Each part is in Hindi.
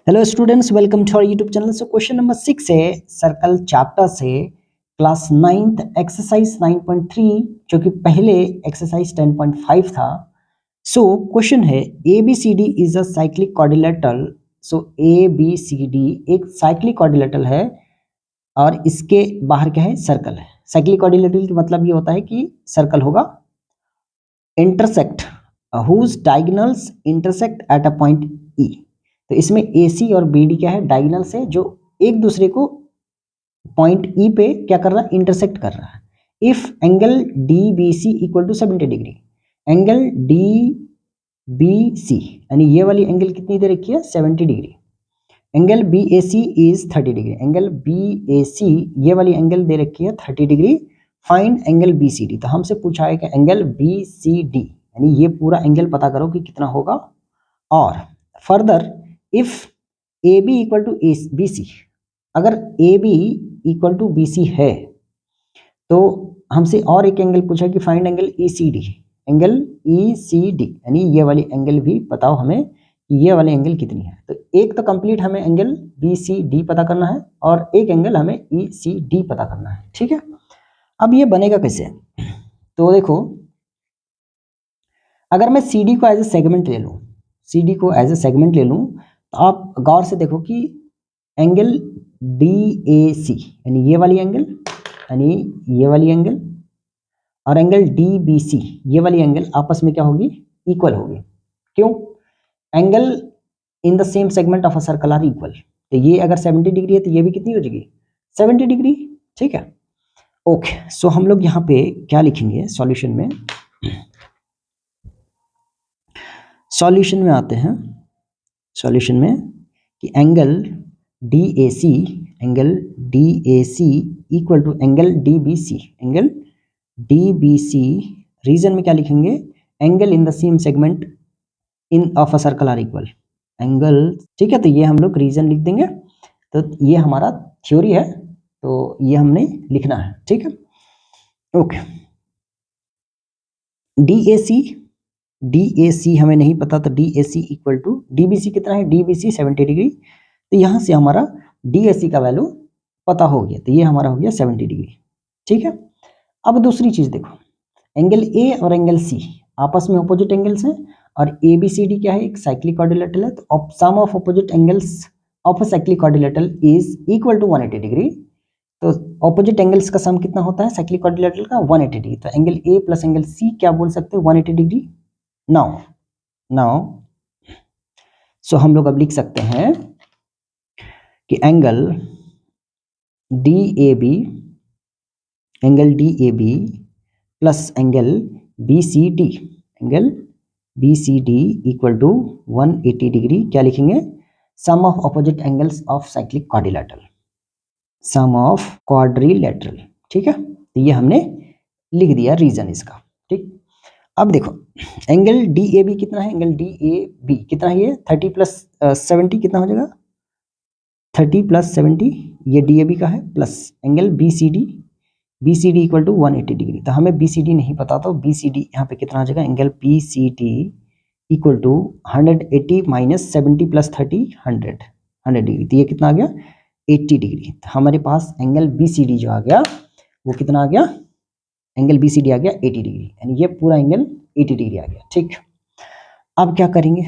Hello students, welcome to our YouTube channel. So question number 6 है सर्कल चैप्टर से क्लास 9th एक्सरसाइज 9.3 जो कि पहले एक्सरसाइज 10.5 था। सो क्वेश्चन है ABCD is a cyclic quadrilateral. So ABCD एक साइक्लिक क्वाड्रिलेटरल है और इसके बाहर क्या है, सर्कल है। साइक्लिक क्वाड्रिलेटरल का मतलब ये होता है कि सर्कल होगा। Intersect whose diagonals intersect at a point E। तो इसमें AC और BD क्या है, डायगोनल से जो एक दूसरे को पॉइंट E पे क्या कर रहा है, इंटरसेक्ट कर रहा है। If angle DBC equal to 70 degree, angle DBC यानी ये वाली एंगल कितनी दे रखी है, 70 degree. Angle BAC is 30 degree, angle BAC ये वाली एंगल दे रखी है 30 डिग्री। Find angle BCD। तो हमसे पूछा है कि एंगल BCD यानी ये पूरा एंगल पता करो कि कितना होगा। और further if AB equal to BC, अगर AB इक्वल टू BC है तो हमसे और एक एंगल पूछा कि find angle ECD। Angle ECD यानी ये वाली एंगल भी बताओ हमें कि ये वाली एंगल कितनी है। तो एक तो कंप्लीट हमें एंगल BCD पता करना है और एक एंगल हमें ECD पता करना है, ठीक है। अब ये बनेगा कैसे, तो देखो अगर मैं CD को एज ए सेगमेंट ले लूँ, CD को एज ए सेगमेंट ले लूँ तो आप गौर से देखो कि एंगल DAC यानी ये वाली एंगल यानी ये वाली एंगल और एंगल DBC ये वाली एंगल आपस में क्या होगी, इक्वल होगी। क्यों? Angle in the same segment of a circle are equal. तो ये अगर 70 डिग्री है तो ये भी कितनी हो जाएगी, 70 डिग्री, ठीक है। ओके, सो हम लोग यहाँ पे क्या लिखेंगे सॉल्यूशन में, सॉल्यूशन में आते हैं। सॉल्यूशन में कि angle DAC equal to angle DBC, angle DBC reason में क्या लिखेंगे, angle in the same segment in of a circle are equal angle, ठीक है। तो ये हम लोग रीजन लिख देंगे। तो ये हमारा थ्योरी है तो ये हमने लिखना है, ठीक है। ओके, DAC हमें नहीं पता तो DAC इक्वल टू DBC कितना है, DBC 70 डिग्री। तो यहाँ से हमारा DAC का वैल्यू पता हो गया, तो ये हमारा हो गया 70 डिग्री, ठीक है। अब दूसरी चीज देखो, एंगल A और एंगल C आपस में ऑपोजिट एंगल्स हैं और ABCD क्या है, एक साइक्लिक क्वाड्रिलेटरल है। तो sum of opposite angles of a cyclic quadrilateral is equal to 180 degree. तो ऑपोजिट एंगल्स का सम कितना होता है साइक्लिक क्वाड्रिलेटरल का, 180 डिग्री। तो angle A plus angle C क्या बोल सकते हैं, 180 डिग्री। नाउ सो हम लोग अब लिख सकते हैं कि angle DAB plus angle BCD, angle BCD equal to 180 degree. क्या लिखेंगे, sum of opposite angles of cyclic quadrilateral, sum of quadrilateral, ठीक है। तो ये हमने लिख दिया रीजन इसका, ठीक। अब देखो एंगल DAB कितना है, एंगल DAB कितना है, ये 30 प्लस 70 कितना हो जाएगा, 30 प्लस 70 ये DAB का है, plus angle BCD equal to 180 degree. तो हमें BCD नहीं पता तो BCD यहाँ पे कितना आ जाएगा, angle BCD equal to 180 minus 70 plus 30 100 degree. तो ये कितना आ गया, 80 डिग्री। तो हमारे पास एंगल BCD जो आ गया वो कितना आ गया, एंगल BCD आ गया 80 डिग्री, यानी ये पूरा एंगल 80 डिग्री आ गया, ठीक। अब क्या करेंगे,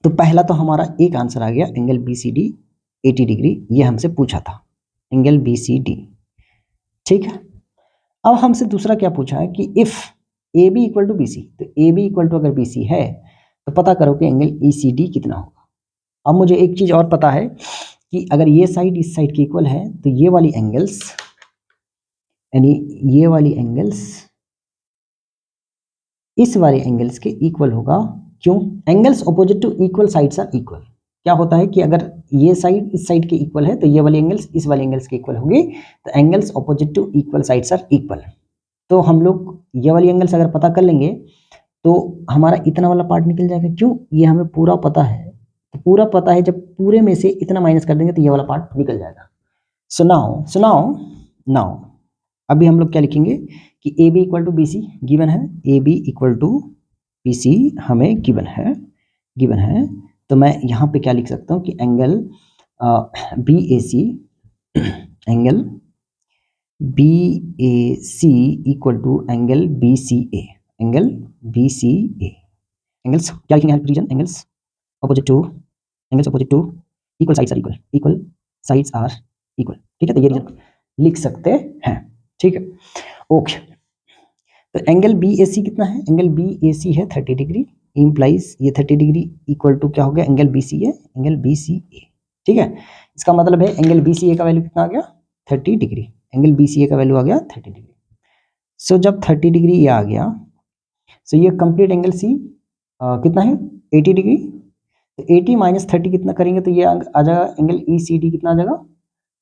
तो पहला तो हमारा एक आंसर आ गया, एंगल BCD 80 डिग्री, ये हमसे पूछा था एंगल BCD, ठीक है। अब हमसे दूसरा क्या पूछा है कि if AB equal to BC, तो AB इक्वल टू अगर BC है तो पता करो कि एंगल ECD कितना होगा। अब मुझे एक चीज और पता है कि अगर ये साइड इस साइड की इक्वल है तो ये वाली एंगल्स यानी ये वाली एंगल्स इस वाले एंगल्स के इक्वल होगा। क्यों, angles opposite to equal sides are equal. क्या होता है कि अगर ये साइड इस साइड के इक्वल है तो ये वाली एंगल्स इस वाले एंगल्स के इक्वल होंगे। तो angles opposite to equal sides are equal. तो हम लोग ये वाली एंगल्स अगर पता कर लेंगे तो हमारा इतना वाला पार्ट निकल जाएगा। क्यों, ये हमें पूरा पता है। तो पूरा पता है, जब पूरे में से इतना माइनस कर देंगे तो ये वाला पार्ट निकल जाएगा। सो नाउ अभी हम लोग क्या लिखेंगे कि AB equal to BC given है, AB इक्वल टू BC हमें गिवन है। तो मैं यहाँ पे क्या लिख सकता हूँ कि angle BAC, angle BAC equal to angle BCA, angle BCA। Angles क्या लिखेंगे help reason, angles opposite to, angles opposite to equal sides are equal, equal sides are equal. ठीक है, तो ये रीजन लिख सकते हैं। ठीक है, ओके। तो एंगल BAC कितना है, एंगल BAC है 30 डिग्री, इम्प्लाइज ये 30 डिग्री इक्वल टू क्या हो गया, एंगल BCA, एंगल BCA। ठीक है, इसका मतलब है एंगल BCA का वैल्यू कितना आ गया, 30 डिग्री, एंगल BCA का वैल्यू आ गया 30 डिग्री। सो जब 30 डिग्री ये आ गया, सो ये कंप्लीट एंगल C कितना है 80 डिग्री, तो 80 माइनस 30 कितना करेंगे तो ये आ जाएगा एंगल ECD कितना आ जाएगा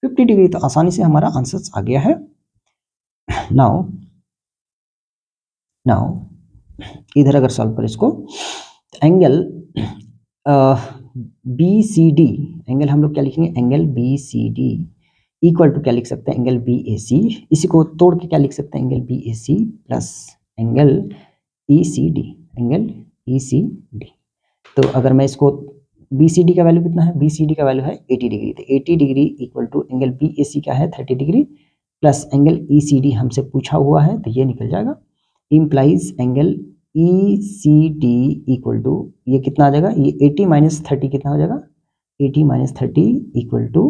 50 डिग्री। तो आसानी से हमारा आंसर आ गया है। नाउ इधर अगर सॉल्व करें इसको, एंगल BCD, एंगल हम लोग क्या लिखेंगे, एंगल BCD इक्वल टू क्या लिख सकते हैं, एंगल BAC, इसी को तोड़ के क्या लिख सकते हैं, angle BAC plus angle ECD, angle ECD। तो अगर मैं इसको BCD का वैल्यू कितना है, BCD का वैल्यू है 80 डिग्री, तो 80 degree equal to angle BAC क्या है 30 डिग्री प्लस एंगल ECD हमसे पूछा हुआ है, तो ये निकल जाएगा, implies angle ECD equal to ये कितना आ जाएगा, ये 80 माइनस 30 कितना हो जाएगा, 80 माइनस 30 इक्वल टू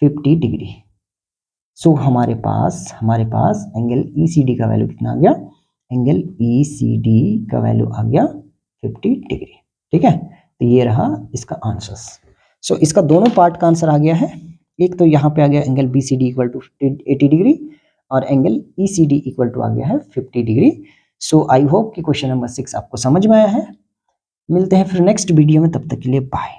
50 डिग्री। सो हमारे पास एंगल ECD का वैल्यू कितना आ गया, एंगल ECD का वैल्यू आ गया 50 डिग्री। ठीक है, तो ये रहा इसका आंसर। सो इसका दोनों पार्ट का आंसर आ गया है, एक तो यहाँ पे आ गया angle BCD equal to 80 degree और एंगल ECD इक्वल टू आ गया है 50 डिग्री। सो आई होप कि क्वेश्चन नंबर 6 आपको समझ में आया है। मिलते हैं फिर नेक्स्ट वीडियो में, तब तक के लिए बाय।